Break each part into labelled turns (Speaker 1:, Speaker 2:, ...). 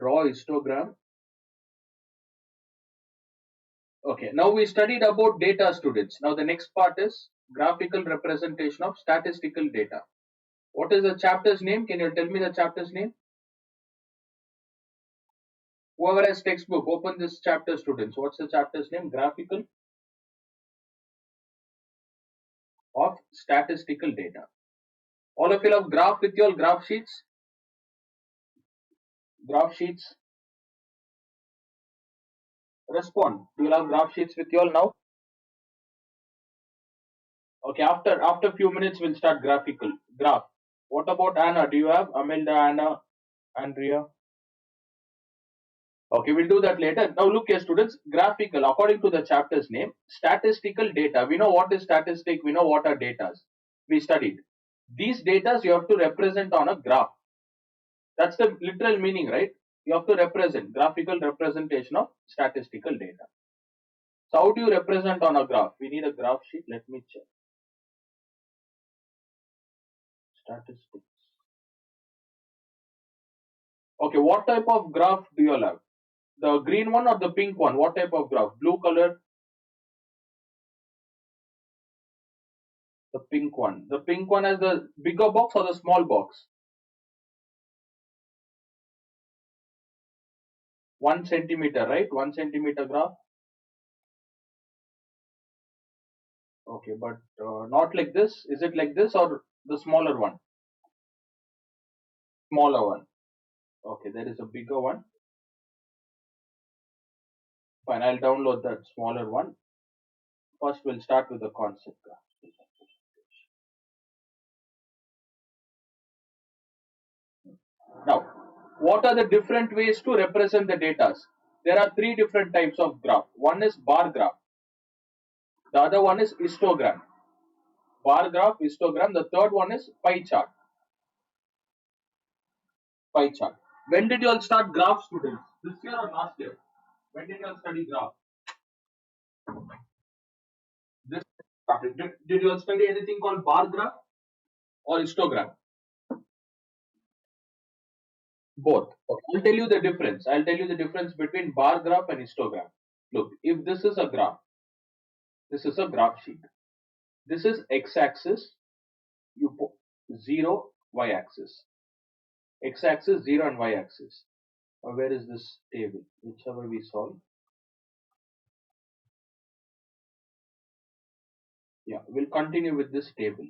Speaker 1: Draw histogram. Okay, now we studied about data, students. Now the next part is graphical representation of statistical data. What is the chapter's name? Can you tell me the chapter's name? Whoever has textbook, open this chapter, students. What's the chapter's name? Graphical of statistical data. All of you have graph with your graph sheets? Graph sheets. Respond. Do you have graph sheets with you all now? Okay, after few minutes we'll start graphical graph. What about Anna? Do you have Amelda, Anna, Andrea? Okay, we'll do that later. Now look here, students. Graphical, according to the chapter's name, statistical data. We know what is statistic. We know what are datas. We studied. These datas you have to represent on a graph. That's the literal meaning, right? You have to represent graphical representation of statistical data. So how do you represent on a graph? We need a graph sheet. Let me check. Statistics. Okay, what type of graph do you all have? The green one or the pink one? What type of graph? Blue color? The pink one. The pink one has the bigger box or the small box? 1 centimeter, right? 1 centimeter graph. Okay, but not like this. Is it like this or the smaller one? Smaller one. Okay, there is a bigger one. Fine, I'll download that smaller one. First, we'll start with the concept graph. Now, what are the different ways to represent the data? There are three different types of graph. One is bar graph. The other one is histogram. Bar graph, histogram. The third one is pie chart. Pie chart. When did you all start graph, students? This year or last year? When did you all study graph? This started. Did you all study anything called bar graph or histogram? Both. Okay. I'll tell you the difference. I'll tell you the difference between bar graph and histogram. Look, if this is a graph, this is a graph sheet. This is x-axis. You put 0, y-axis. X-axis 0 and y-axis. Where is this table? Whichever we solve. Yeah, we'll continue with this table.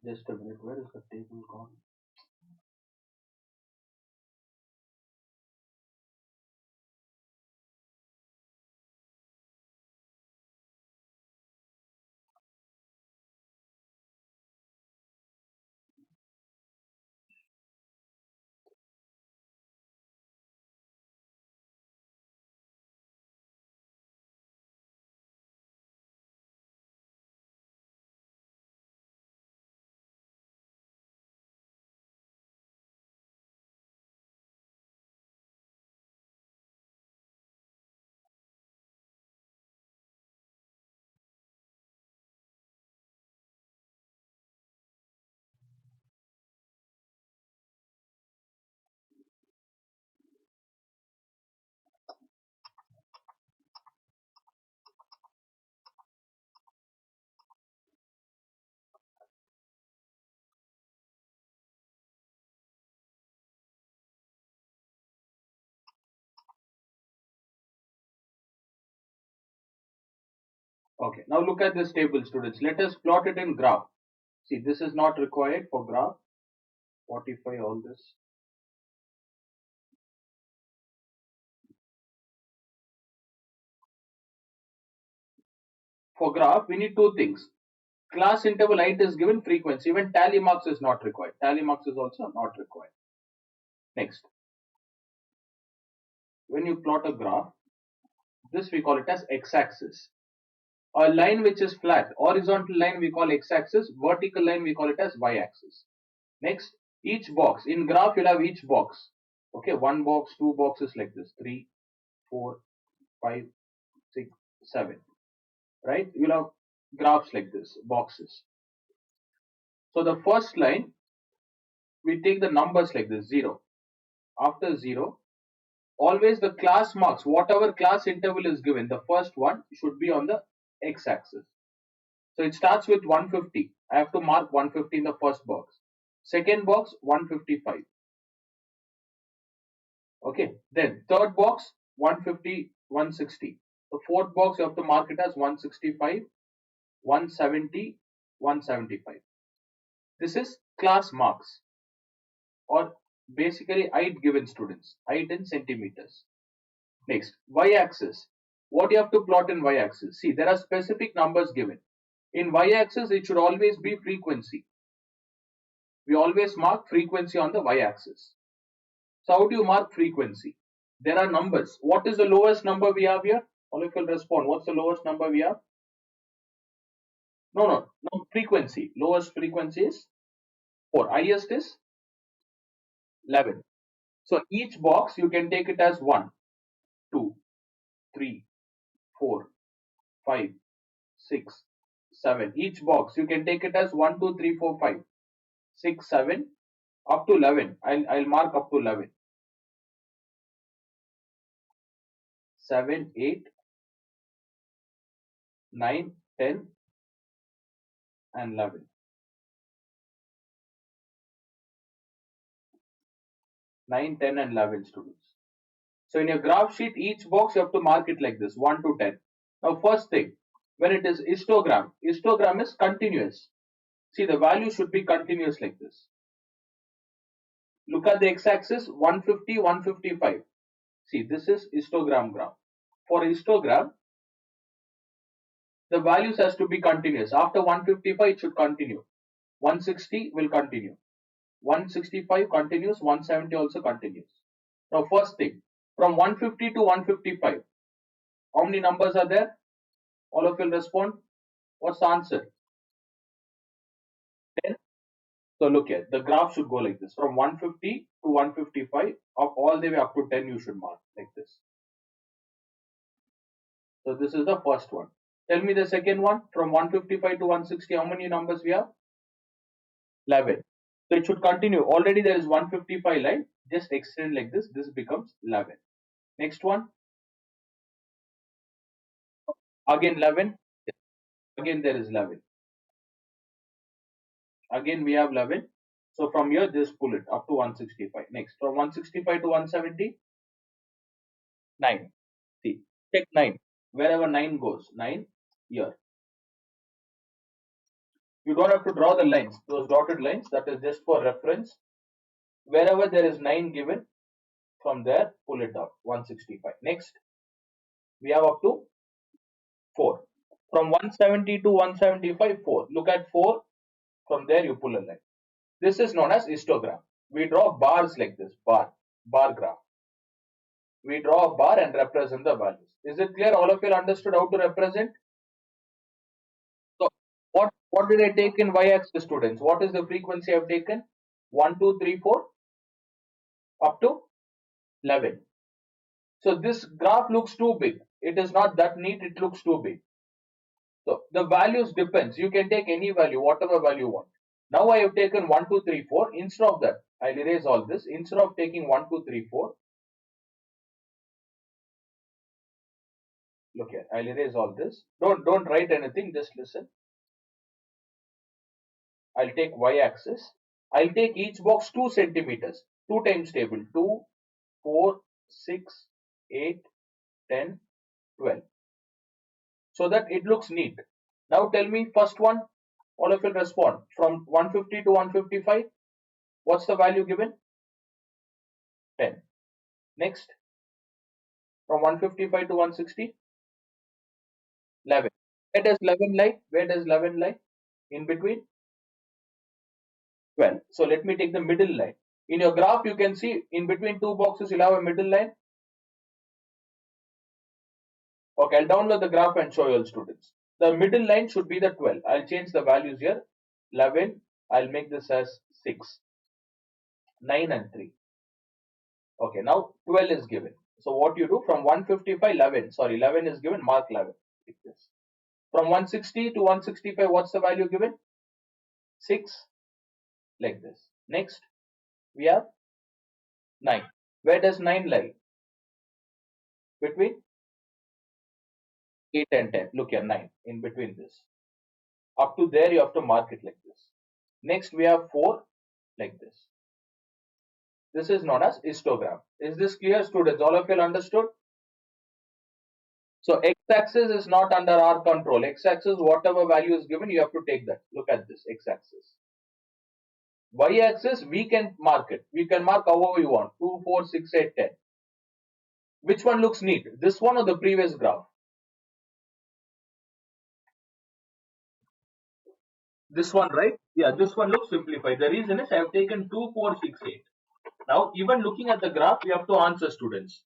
Speaker 1: Just a minute. Where is the table gone? Okay, now look at this table, students. Let us plot it in graph. See, this is not required for graph. Fortify all this. for graph, we need two things. Class interval height is given, frequency. Even tally marks is not required. Tally marks is also not required. Next, when you plot a graph, this we call it as x-axis. A line which is flat, horizontal line we call x-axis, vertical line we call it as y-axis. Next, each box, in graph you'll have each box. Okay, one box, two boxes like this, 3, 4, 5, 6, 7. Right? You'll have graphs like this, boxes. So the first line, we take the numbers like this, 0. After 0, always the class marks, whatever class interval is given, the first one should be on the x-axis. So it starts with 150. I have to mark 150 in the first box. Second box, 155. Okay. Then third box, 150, 160. The fourth box, you have to mark it as 165, 170, 175. This is class marks, or basically height given students, height in centimeters. Next, y-axis. What you have to plot in y-axis? See, there are specific numbers given. In y-axis, it should always be frequency. We always mark frequency on the y-axis. So how do you mark frequency? There are numbers. What is the lowest number we have here? All of you will respond. What's the lowest number we have? No, frequency. Lowest frequency is 4. Highest is 11. So each box you can take it as 1, 2, 3, 4, 5, 6, 7. Each box you can take it as 1, 2, 3, 4, 5, 6, 7, up to 11. I'll mark up to 11. 7, 8, 9, 10 and 11. 9, 10 and 11 students. So in your graph sheet, each box you have to mark it like this, 1 to 10. Now first thing, when it is histogram is continuous. See, the value should be continuous like this. Look at the x-axis, 150, 155. See, this is histogram graph. For histogram, the values has to be continuous. After 155, it should continue. 160 will continue. 165 continues, 170 also continues. Now first thing, from 150 to 155, how many numbers are there? All of you will respond. What's the answer? 10. So look here, the graph should go like this. From 150 to 155, all the way up to 10 you should mark like this. So this is the first one. Tell me the second one. From 155 to 160, how many numbers we have? 11. So it should continue. Already there is 155 line. Just extend like this. This becomes 11. Next one. Again 11. Again there is 11. Again we have 11. So from here just pull it up to 165. Next, from 165 to 170, 9. See, take 9. Wherever 9 goes, 9 here. You don't have to draw the lines. Those dotted lines, that is just for reference. Wherever there is 9 given, from there pull it up 165. Next, we have up to 4. From 170 to 175, 4. Look at 4. From there you pull a line. This is known as histogram. We draw bars like this, bar graph. We draw a bar and represent the values. Is it clear? All of you understood how to represent? So what did I take in y-axis, students? What is the frequency I've taken? 1, 2, 3, 4 up to 11. So this graph looks too big. It is not that neat. It looks too big. So the values depends. You can take any value, whatever value you want. Now I have taken 1, 2, 3, 4. Instead of that, I'll erase all this. Instead of taking 1, 2, 3, 4, look here. I'll erase all this. Don't write anything. Just listen. I'll take y-axis. I'll take each box 2 centimeters. 2 times table. 2, 4, 6, 8, 10, 12. So that it looks neat. Now tell me first one. All of you respond. From 150 to 155. What's the value given? 10. Next. From 155 to 160. 11. Where does 11 lie? Where does 11 lie? In between 12. So let me take the middle line. In your graph, you can see in between two boxes, you'll have a middle line. Okay, I'll download the graph and show you all students. The middle line should be the 12. I'll change the values here. 11, I'll make this as 6, 9 and 3. Okay, now 12 is given. So what you do from 155, 11, sorry, 11 is given, mark 11, like this. From 160 to 165, what's the value given? 6, like this. Next, we have 9. Where does 9 lie? Between 8 and 10. Look here, 9 in between this. Up to there, you have to mark it like this. Next, we have 4, like this. This is known as histogram. Is this clear, students? All of you understood? So x-axis is not under our control. X-axis, whatever value is given, you have to take that. Look at this x-axis. Y-axis, we can mark it. We can mark however we want. 2, 4, 6, 8, 10. Which one looks neat? This one or the previous graph? This one, right? Yeah, this one looks simplified. The reason is I have taken 2, 4, 6, 8. Now, even looking at the graph, we have to answer, students.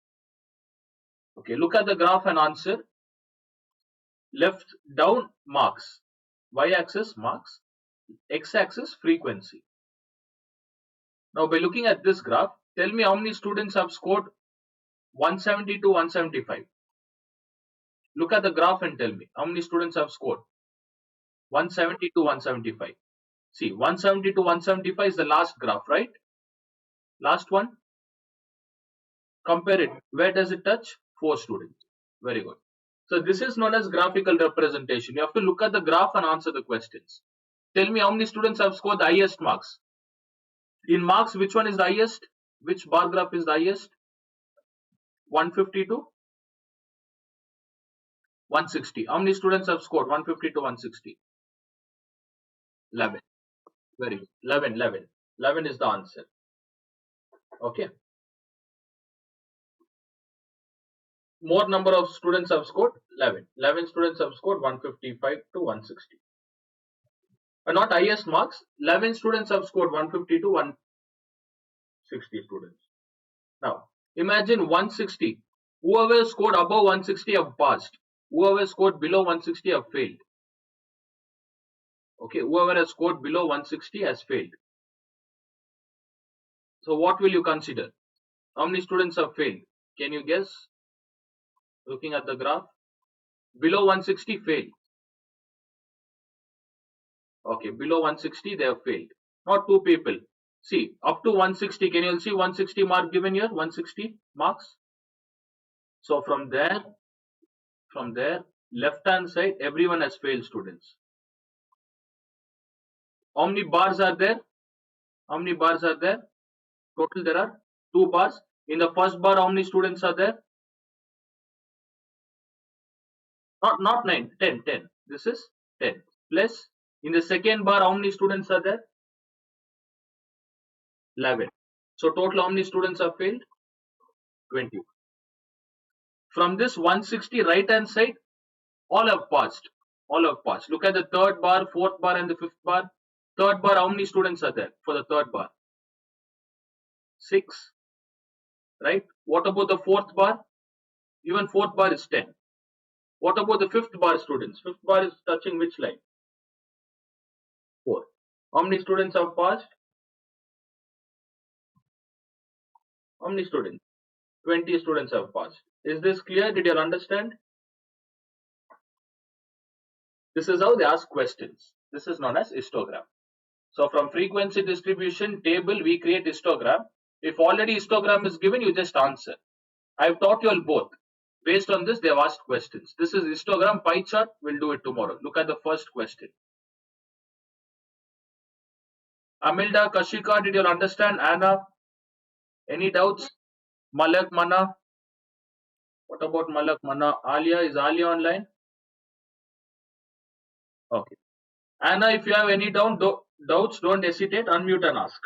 Speaker 1: Okay, look at the graph and answer. Left down marks, y-axis marks, x-axis frequency. Now by looking at this graph, tell me how many students have scored 170 to 175. Look at the graph and tell me how many students have scored 170 to 175. See, 170 to 175 is the last graph, right? Last one. Compare it. Where does it touch? 4 students. Very good. So this is known as graphical representation. You have to look at the graph and answer the questions. Tell me how many students have scored the highest marks. In marks, which one is the highest? Which bar graph is the highest? 150 to 160. How many students have scored 150 to 160? 11. Very good. 11, 11. 11 is the answer. Okay. More number of students have scored 11. 11 students have scored 155 to 160. Not highest marks. 11 students have scored 150 to 160 students. Now, imagine 160. Whoever scored above 160 have passed. Whoever scored below 160 have failed. Okay, whoever has scored below 160 has failed. So what will you consider? How many students have failed? Can you guess? Looking at the graph. Below 160 failed. Okay, below 160 they have failed. Not 2 people. See, up to 160, can you see 160 mark given here? 160 marks. So from there, left hand side, everyone has failed, students. How many bars are there? How many bars are there? Total there are 2 bars. In the first bar, how many students are there? Not 9, 10, 10. This is 10. Plus, in the second bar, how many students are there? 11. So total how many students have failed? 20. From this 160 right hand side, all have passed. All have passed. Look at the third bar, fourth bar, and the fifth bar. Third bar, how many students are there for the third bar? 6. Right? What about the fourth bar? Even fourth bar is 10. What about the fifth bar, students? Fifth bar is touching which line? 4. How many students have passed? How many students? 20 students have passed. Is this clear? Did you understand? This is how they ask questions. This is known as histogram. So from frequency distribution table, we create histogram. If already histogram is given, you just answer. I've taught you all both. Based on this, they have asked questions. This is histogram pie chart. We'll do it tomorrow. Look at the first question. Amilda, Kashika, did you understand? Anna, any doubts? Malak, Mana. What about Malak, Mana? Alia, is Alia online? Okay. Anna, if you have any doubts, don't hesitate. Unmute and ask.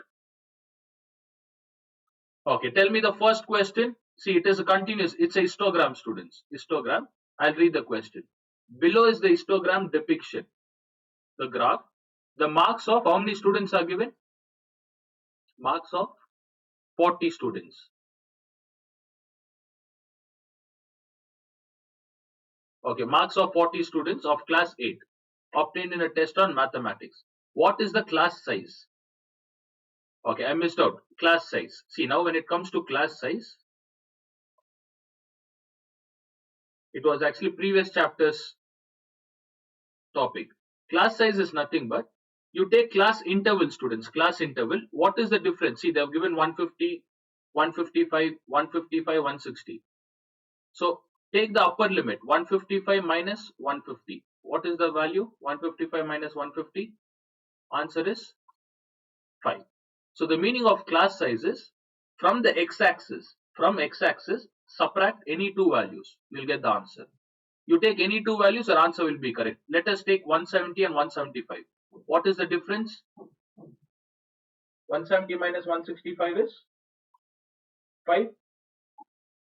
Speaker 1: Okay, tell me the first question. See, it is a continuous, it's a histogram, students. Histogram. I'll read the question. Below is the histogram depiction, the graph. The marks of how many students are given? Marks of 40 students. Okay, marks of 40 students of class 8 obtained in a test on mathematics. What is the class size? Okay, I missed out. Class size. See, now when it comes to class size, it was actually previous chapter's topic. Class size is nothing but you take class interval students. Class interval. What is the difference? See, they have given 150, 155, 155, 160. So take the upper limit 155 minus 150. What is the value? 155 minus 150. Answer is 5. So the meaning of class size is from the x-axis, subtract any two values. You'll get the answer. You take any two values, your answer will be correct. Let us take 170 and 175. What is the difference? 170 minus 165 is 5.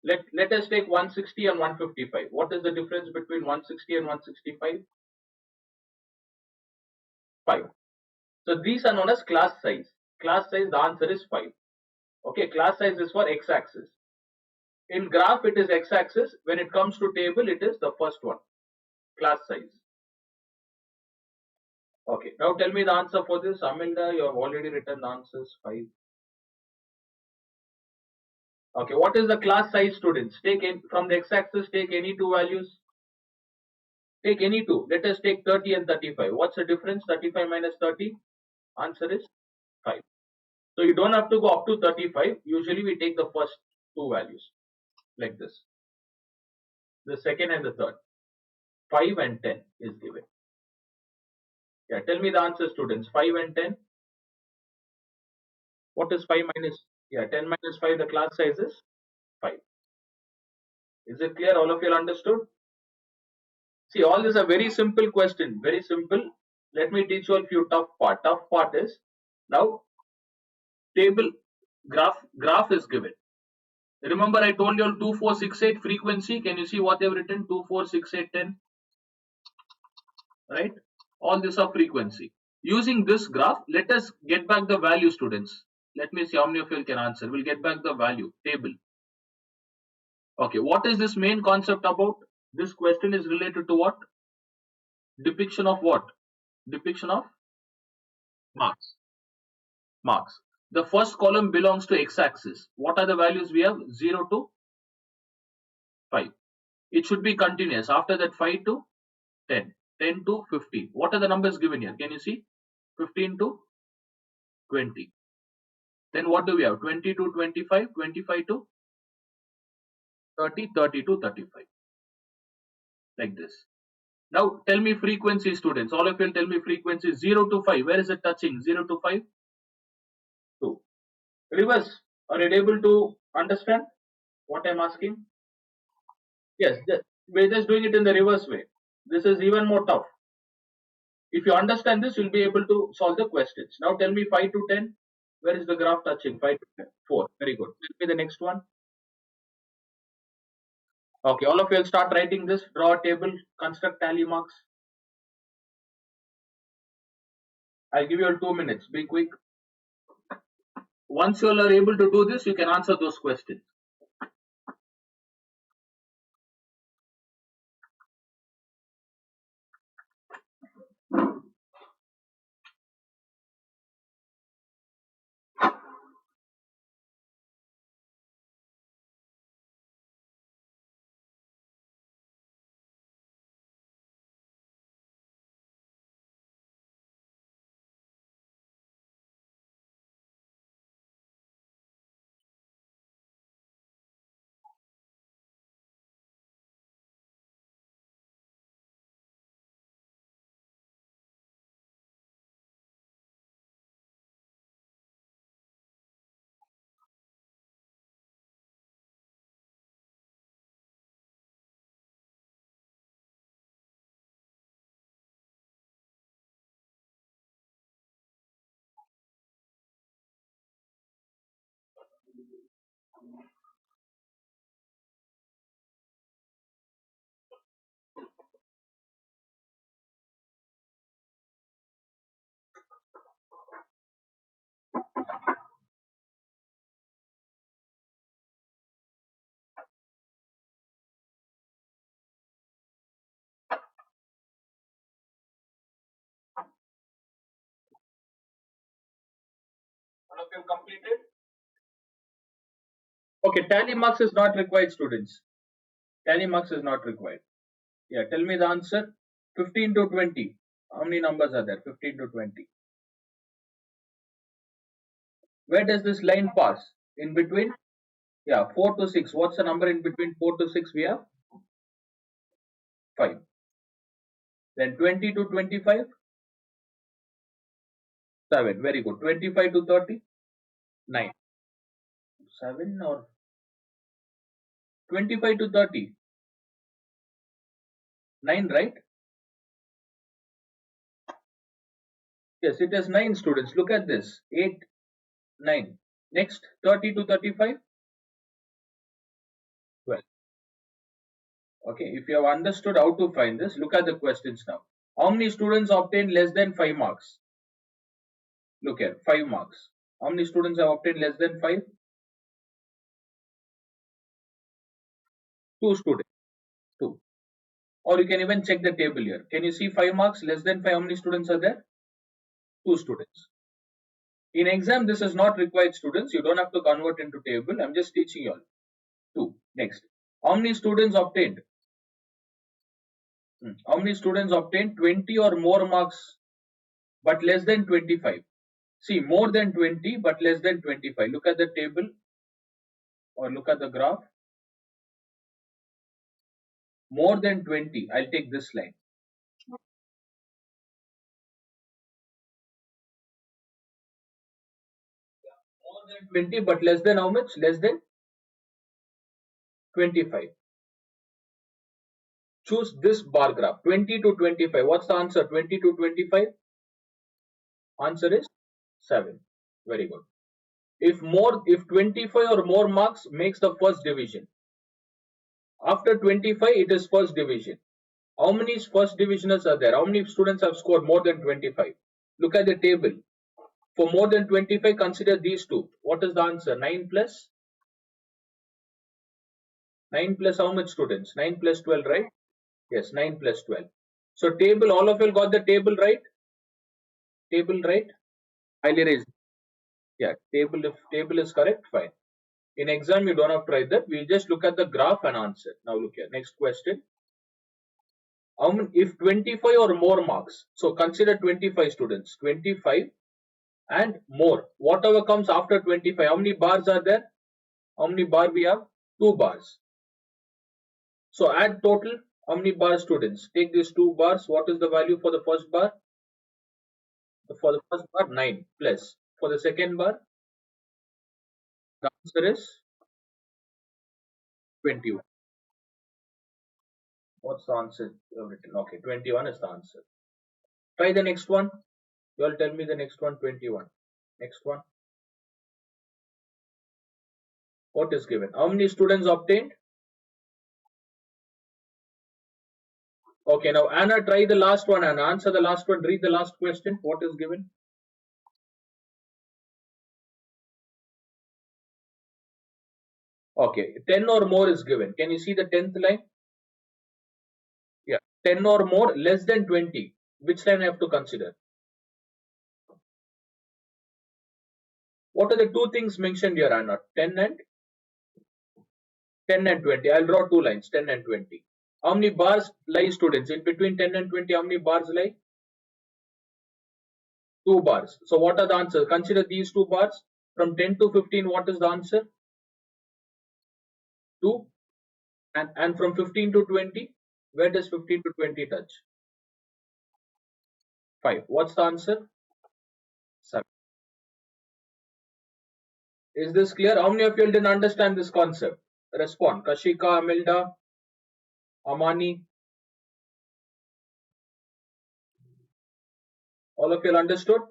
Speaker 1: Let us take 160 and 155. What is the difference between 160 and 165? 5. So these are known as class size. Class size, the answer is 5. Okay, class size is for x-axis. In graph, it is x-axis. When it comes to table, it is the first one, class size. Okay, now tell me the answer for this. Amilda, you have already written the answers, 5. Okay, what is the class size, students? Take in, from the x-axis, take any two values. Take any two. Let us take 30 and 35. What's the difference? 35 minus 30. Answer is 5. So you don't have to go up to 35. Usually we take the first two values like this. The second and the third. 5 and 10 is given. Yeah, tell me the answer, students. 5 and 10. What is 5 minus? Yeah, 10 minus 5, the class size is 5. Is it clear? All of you understood? See, all this is a very simple question. Very simple. Let me teach you a few tough part. Tough part is now table graph is given. Remember I told you all 2468 frequency. Can you see what they've written? 246810. Right? All this are frequency. Using this graph, let us get back the value, students. Let me see how many of you can answer. We'll get back the value table. Okay, what is this main concept about? This question is related to what? Depiction of what? Depiction of marks. Marks. The first column belongs to x-axis. What are the values we have? 0 to 5. It should be continuous. After that, 5 to 10. 10 to 15. What are the numbers given here? Can you see? 15 to 20. Then what do we have? 20 to 25, 25 to 30, 30 to 35. Like this. Now tell me frequency, students. All of you tell me frequency 0 to 5. Where is it touching? 0 to 5? 2. Reverse. Are you able to understand what I'm asking? Yes, we're just doing it in the reverse way. This is even more tough. If you understand this, you'll be able to solve the questions. Now tell me 5 to 10. Where is the graph touching? 5 to 10. 4. Very good. Tell me the next one. Okay, all of you will start writing this. Draw a table, construct tally marks. I'll give you all 2 minutes. Be quick. Once you all are able to do this, you can answer those questions. of you completed? Okay, tally marks is not required, students. Tally marks is not required. Yeah, tell me the answer. 15 to 20. How many numbers are there? 15 to 20. Where does this line pass? In between? Yeah, 4 to 6. What's the number in between 4 to 6? We have 5. Then 20 to 25? 7. Very good. 25 to 30? 9. 7 or 25 to 30? 9, right? Yes, it is 9, students. Look at this. 8, 9. Next, 30 to 35? 12. Okay, if you have understood how to find this, look at the questions now. How many students obtained less than 5 marks? Look here, 5 marks. How many students have obtained less than 5? 2 students. 2. Or you can even check the table here. Can you see 5 marks less than 5? How many students are there? 2 students. In exam, this is not required, students. You don't have to convert into table. I'm just teaching you all. 2. Next. How many students obtained? How many students obtained 20 or more marks but less than 25? See, more than 20 but less than 25. Look at the table or look at the graph. More than 20. I'll take this line. More than 20 but less than how much? Less than 25. Choose this bar graph. 20 to 25. What's the answer? 20 to 25? Answer is 7. Very good. If 25 or more marks makes the first division. After 25, it is first division. How many first divisionals are there? How many students have scored more than 25? Look at the table. For more than 25, consider these two. What is the answer? 9 plus? 9 plus how much students? 9 plus 12, right? Yes, 9 plus 12. So table, all of you got the table right? Table right? I'll erase. Yeah, table, if table is correct, fine. In exam, you don't have to write that. We just look at the graph and answer. Now look here. Next question. If 25 or more marks, so consider 25 students, 25 and more, whatever comes after 25, how many bars are there? How many bar we have? 2 bars. So add total, how many bars, students? Take these 2 bars. What is the value for the first bar? For the first bar, 9 plus. For the second bar, the answer is 21. What's the answer written? Okay, 21 is the answer. Try the next one. You all tell me the next one, 21. Next one. What is given? How many students obtained? Okay, now Anna, try the last one and answer the last one. Read the last question. What is given? Okay, 10 or more is given. Can you see the 10th line? Yeah, 10 or more, less than 20. Which line I have to consider? What are the two things mentioned here, Anna? 10 and 20. I'll draw two lines, 10 and 20. How many bars lie, students? In between 10 and 20, how many bars lie? 2 bars. So what are the answers? Consider these 2 bars. From 10 to 15, what is the answer? 2. And from 15 to 20, where does 15 to 20 touch? 5. What's the answer? 7. Is this clear? How many of you didn't understand this concept? Respond. Kashika, Amilda, Amani. All of you understood?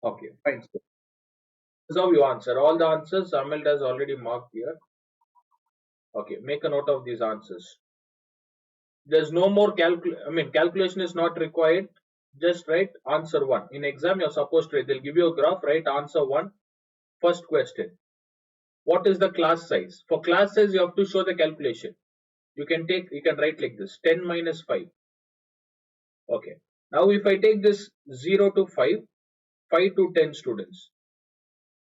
Speaker 1: Okay, fine. This is how you answer. All the answers Amilda has already marked here. Okay, make a note of these answers. There's no more calculation is not required. Just write answer 1. In exam, you're supposed to write. They'll give you a graph, write answer 1. First question. What is the class size? For class size, you have to show the calculation. You can write like this, 10 minus 5. Okay. Now if I take this 0 to 5, 5 to 10 students.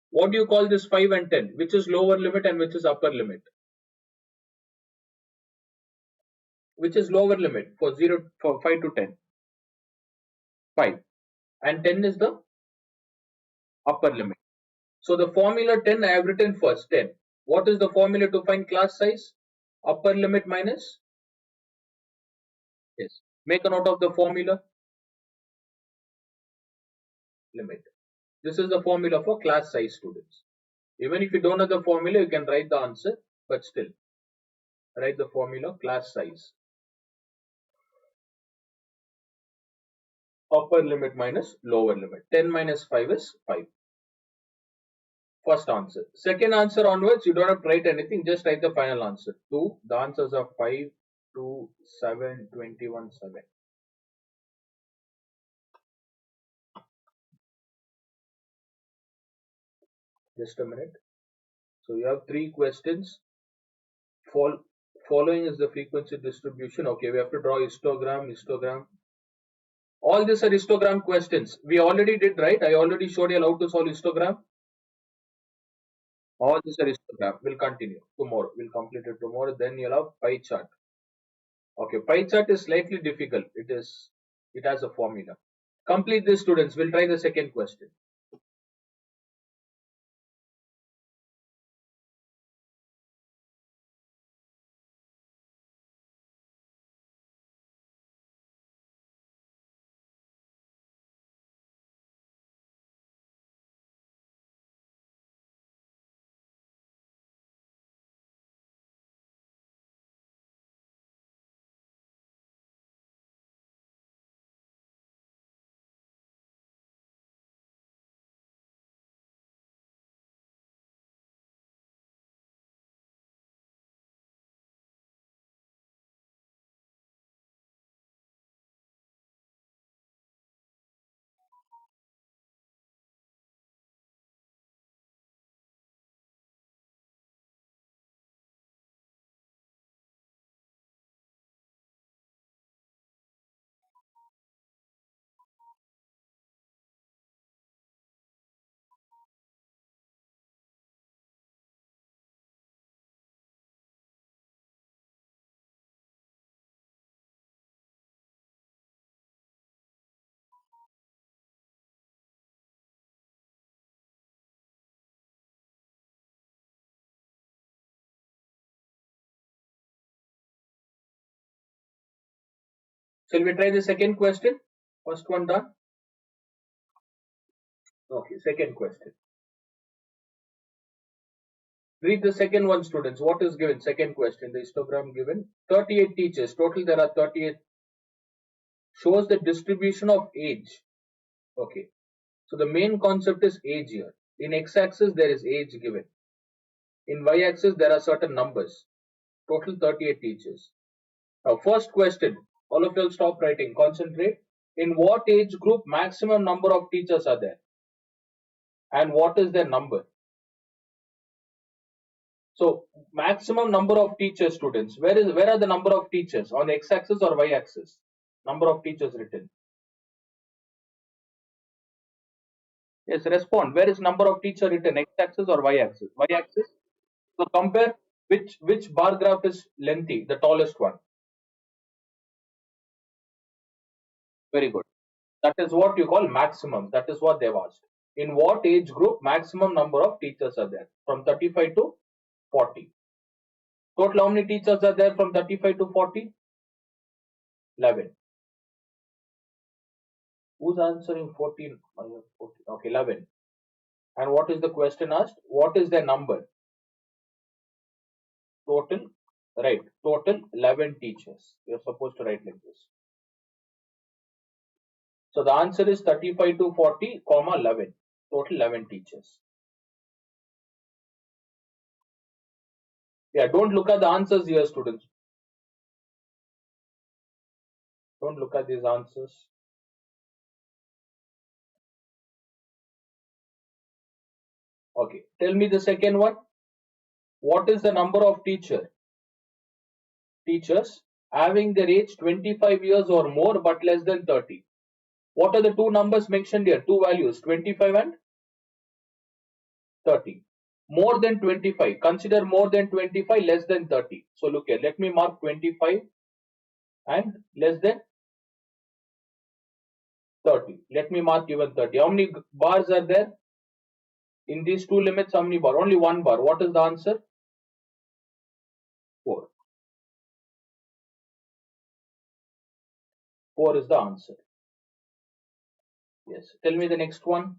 Speaker 1: What do you call this 5 and 10? Which is lower limit and which is upper limit? Which is lower limit for 5 to 10? 5. And 10 is the upper limit. So the formula 10 I have written first, 10. What is the formula to find class size? Upper limit minus? Yes. Make a note of the formula. Limit. This is the formula for class size, students. Even if you don't know the formula, you can write the answer, but still write the formula class size. Upper limit minus lower limit. 10 minus 5 is 5. First answer. Second answer onwards, you don't have to write anything, just write the final answer. 2. The answers are 5, 2, 7, 21, 7. Just a minute. So you have 3 questions. Following is the frequency distribution. Okay, we have to draw histogram. All these are histogram questions. We already did, right? I already showed you how to solve histogram. All these are histogram. We'll continue tomorrow. We'll complete it tomorrow. Then you'll have pie chart. Okay, pie chart is slightly difficult. It has a formula. Complete this, students. We'll try the second question. Shall we try the second question? First one done. Okay, second question. Read the second one, students. What is given? Second question. The histogram given. 38 teachers. Total there are 38. Shows the distribution of age. Okay. So the main concept is age here. In x-axis there is age given. In y-axis there are certain numbers. Total 38 teachers. Now first question. All of you will stop writing. Concentrate. In what age group maximum number of teachers are there? And what is their number? So maximum number of teachers, students. Where are the number of teachers? On x-axis or y-axis? Number of teachers written. Yes, respond. Where is number of teacher written? X-axis or y-axis? Y-axis. So compare which bar graph is lengthy, the tallest one. Very good. That is what you call maximum. That is what they've asked. In what age group maximum number of teachers are there? From 35 to 40. Total how many teachers are there from 35 to 40? 11. Who's answering 14? 14. Okay, 11. And what is the question asked? What is their number? Total, right? Total 11 teachers. You're supposed to write like this. So the answer is 35 to 40, comma 11. Total 11 teachers. Yeah, don't look at the answers here, students. Don't look at these answers. Okay, tell me the second one. What is the number of teachers having their age 25 years or more but less than 30? What are the two numbers mentioned here? Two values, 25 and 30. More than 25. Consider more than 25, less than 30. So look here. Let me mark 25 and less than 30. Let me mark even 30. How many bars are there? In these two limits, how many bar? Only one bar. What is the answer? 4. 4 is the answer. Yes. Tell me the next one.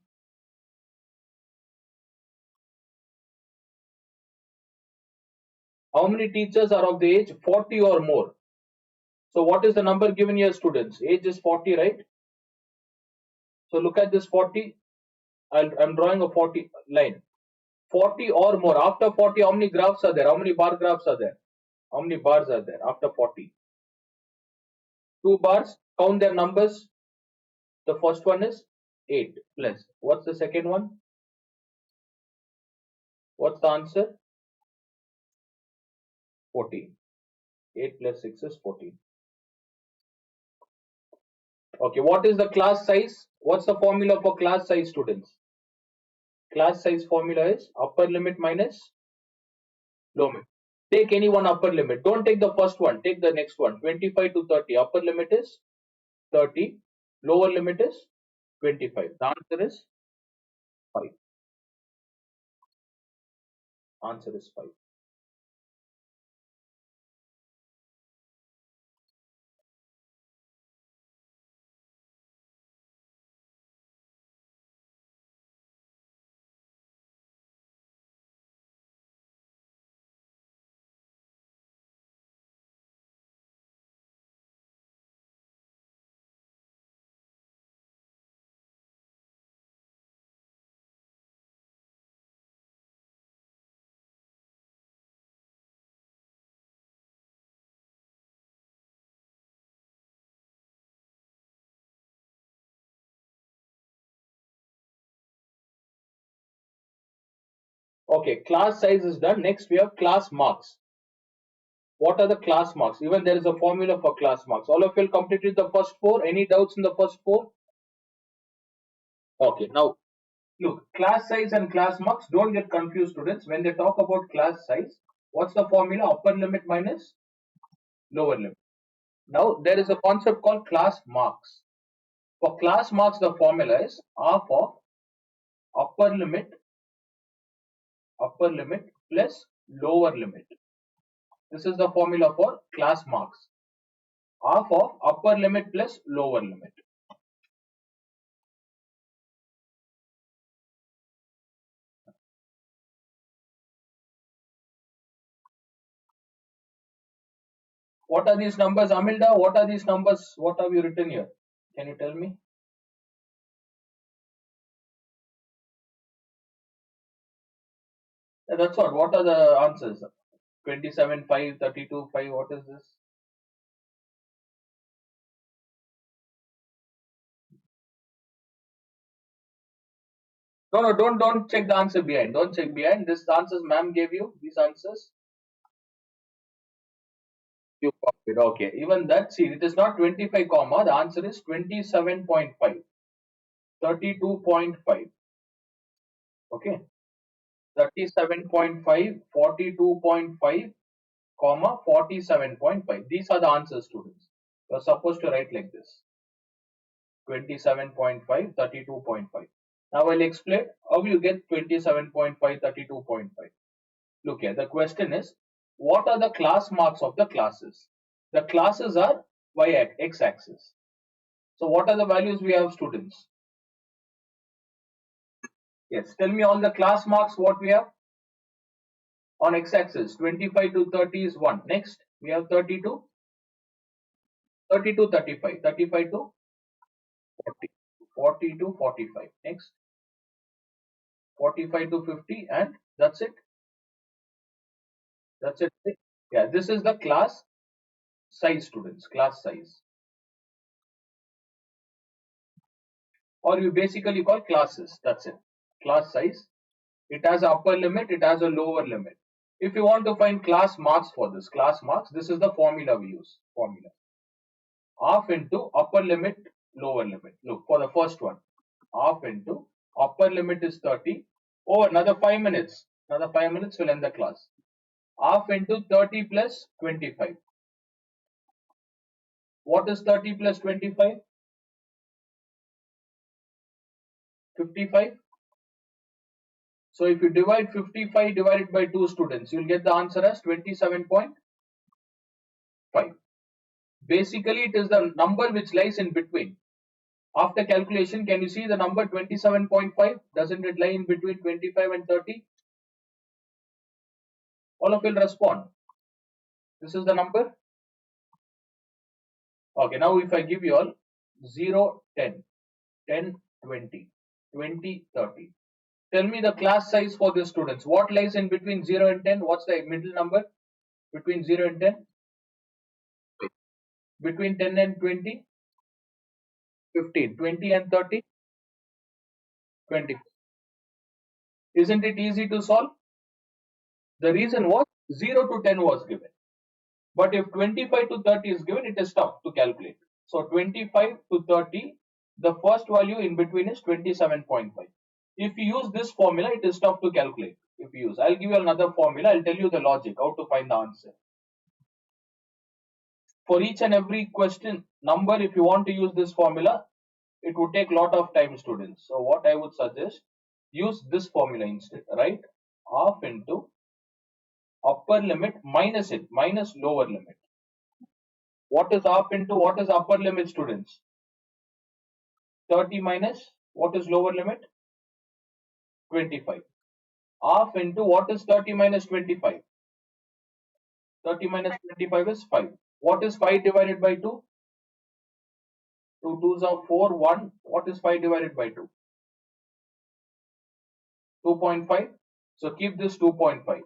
Speaker 1: How many teachers are of the age 40 or more? So what is the number given here, students? Age is 40, right? So look at this 40. I'm drawing a 40 line. 40 or more. After 40, how many graphs are there? How many bar graphs are there? How many bars are there after 40? 2 bars. Count their numbers. The first one is 8 plus. What's the second one? What's the answer? 14. 8 plus 6 is 14. Okay, what is the class size? What's the formula for class size, students? Class size formula is upper limit minus lower limit. Take any one upper limit. Don't take the first one. Take the next one. 25 to 30. Upper limit is 30. Lower limit is 25. The answer is 5. Answer is 5. Okay, class size is done. Next we have class marks. What are the class marks? Even there is a formula for class marks. All of you completed the first 4. Any doubts in the first 4? Okay, now look, class size and class marks, don't get confused, students. When they talk about class size, what's the formula? Upper limit minus lower limit. Now there is a concept called class marks. For class marks, the formula is half of upper limit plus lower limit. This is the formula for class marks. Half of upper limit plus lower limit. What are these numbers, Amilda? What are these numbers? What have you written here? Can you tell me? Yeah, that's what. What are the answers? 27, 5, 32, 5. What is this? No, don't check the answer behind. Don't check behind. This answers ma'am gave you. These answers you copied. Okay. Even that, see, it is not 25 comma. The answer is 27.5, 32.5. Okay. 37.5, 42.5, comma 47.5. These are the answers, students. You are supposed to write like this: 27.5, 32.5. Now I'll explain how you get 27.5, 32.5. Look here, the question is, what are the class marks of the classes? The classes are x-axis. So what are the values we have, students? Yes, tell me all the class marks what we have on x-axis. 25 to 30 is 1. Next, we have 30 to 35, 35 to 40, 40 to 45. Next, 45 to 50, and that's it. That's it. Yeah, this is the class size, students. Class size, or you basically call classes. That's it. Class size. It has a upper limit. It has a lower limit. If you want to find class marks for this, class marks, this is the formula we use. Formula: half into upper limit lower limit. Look, for the first one, half into upper limit is 30. Oh, another 5 minutes. Another 5 minutes will end the class. Half into 30 plus 25. What is 30 plus 25? 55. So if you divide 55 divided by 2 students, you'll get the answer as 27.5. Basically, it is the number which lies in between. After calculation, can you see the number 27.5? Doesn't it lie in between 25 and 30? All of you will respond. This is the number. Okay, now if I give you all 0, 10, 10, 20, 20, 30. Tell me the class size for the students. What lies in between 0 and 10? What's the middle number between 0 and 10? Between 10 and 20? 15. 20 and 30? 20. Isn't it easy to solve? The reason was 0 to 10 was given. But if 25 to 30 is given, it is tough to calculate. So 25 to 30, the first value in between is 27.5. If you use this formula, it is tough to calculate. If you use, I'll give you another formula. I'll tell you the logic, how to find the answer. For each and every question number, if you want to use this formula, it would take a lot of time, students. So what I would suggest, use this formula instead, right? Half into upper limit minus it, minus lower limit. What is half into what is upper limit, students? 30 minus what is lower limit? 25. Half into what is 30 minus 25? 30 minus 25 is 5. What is 5 divided by 2? 2 2s are 4, 1. What is 5 divided by 2? 2.5. So keep this 2.5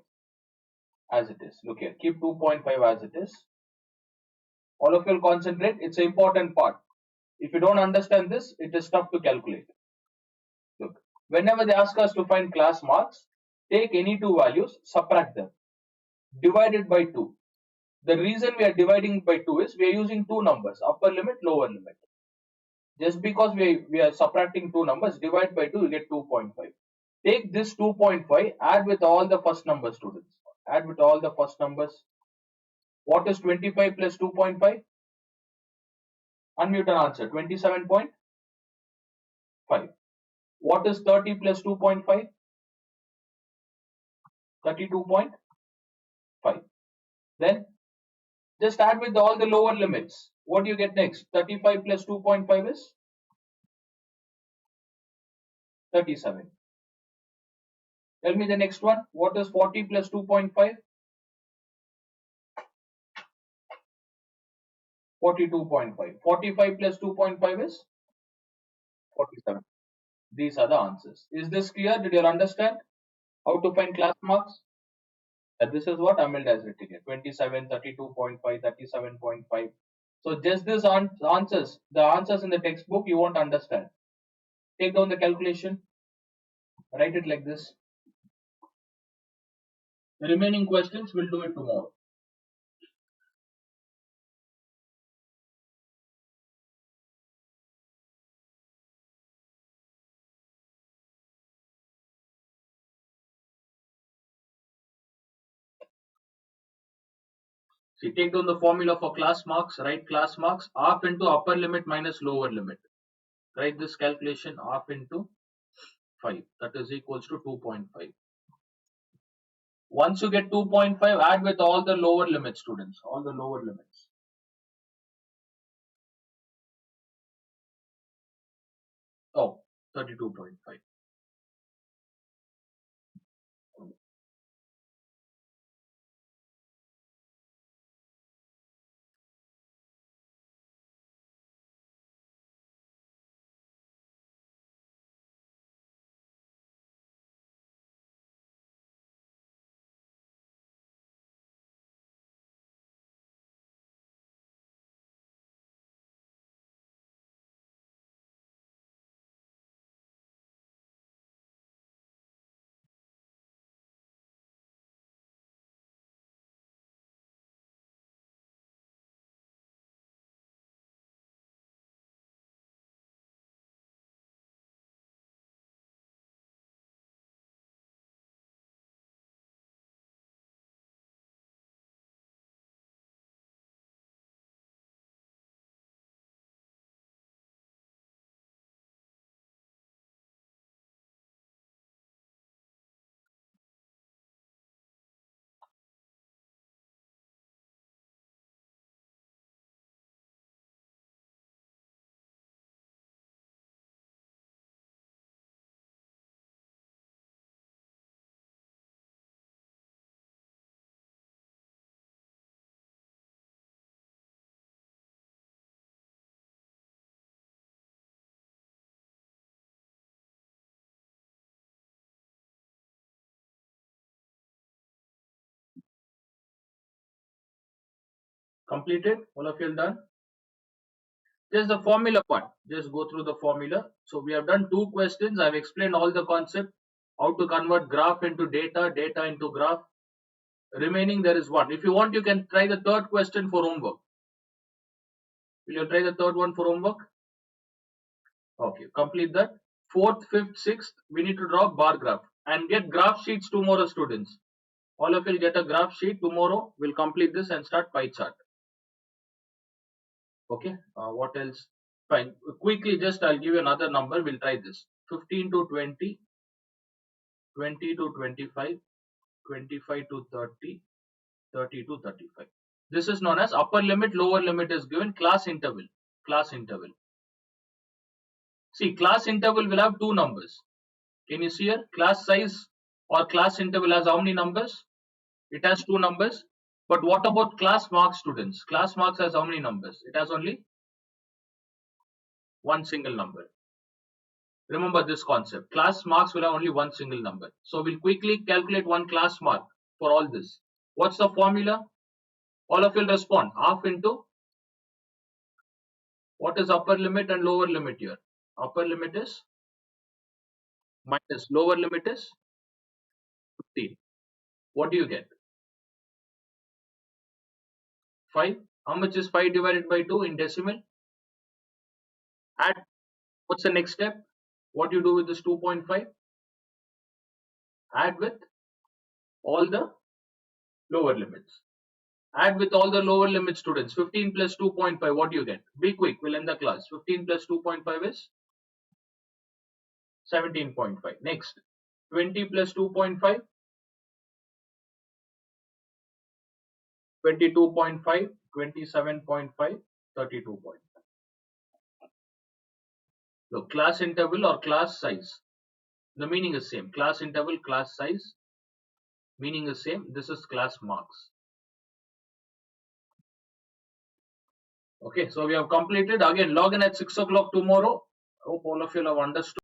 Speaker 1: as it is. Look here, keep 2.5 as it is. All of you will concentrate. It's an important part. If you don't understand this, it is tough to calculate. Look, whenever they ask us to find class marks, take any two values, subtract them, divide it by 2. The reason we are dividing by 2 is we are using two numbers, upper limit, lower limit. Just because we are subtracting two numbers, divide by 2, you get 2.5. Take this 2.5, add with all the first numbers, students. Add with all the first numbers. What is 25 plus 2.5? Unmute and answer. 27.5. What is 30 plus 2.5? 32.5. Then just add with all the lower limits. What do you get next? 35 plus 2.5 is 37. Tell me the next one. What is 40 plus 2.5? 42.5. 45 plus 2.5 is 47. These are the answers. Is this clear? Did you understand how to find class marks? And this is what Amil has written here. 27, 32.5, 37.5. So just this answers, the answers in the textbook you won't understand. Take down the calculation. Write it like this. The remaining questions we'll do it tomorrow. See, take down the formula for class marks. Write class marks half into upper limit minus lower limit. Write this calculation half into 5. That is equals to 2.5. Once you get 2.5, add with all the lower limits, students. All the lower limits. Oh, 32.5. Completed? All of you done? Just the formula part. Just go through the formula. So we have done 2 questions. I've explained all the concept, how to convert graph into data, data into graph. Remaining there is one. If you want, you can try the third question for homework. Will you try the third one for homework? Okay, complete that. Fourth, fifth, sixth, we need to draw bar graph and get graph sheets tomorrow, students. All of you will get a graph sheet tomorrow. We'll complete this and start pie chart. Okay, what else? Fine. Quickly, just I'll give you another number. We'll try this. 15 to 20, 20 to 25, 25 to 30, 30 to 35. This is known as upper limit, lower limit is given class interval. Class interval. See, class interval will have two numbers. Can you see here? Class size or class interval has how many numbers? It has two numbers. But what about class marks, students? Class marks has how many numbers? It has only one single number. Remember this concept. Class marks will have only one single number. So we'll quickly calculate one class mark for all this. What's the formula? All of you will respond. Half into what is upper limit and lower limit here? Upper limit is minus lower limit is 15. What do you get? 5. How much is 5 divided by 2 in decimal? Add. What's the next step? What do you do with this 2.5? Add with all the lower limits. Add with all the lower limit, students. 15 plus 2.5, what do you get? Be quick, we'll end the class. 15 plus 2.5 is 17.5. Next, 20 plus 2.5, 22.5, 27.5, 32.5. Look, class interval or class size. The meaning is same. Class interval, class size, meaning is same. This is class marks. Okay, so we have completed. Again, log in at 6 o'clock tomorrow. Hope all of you have understood.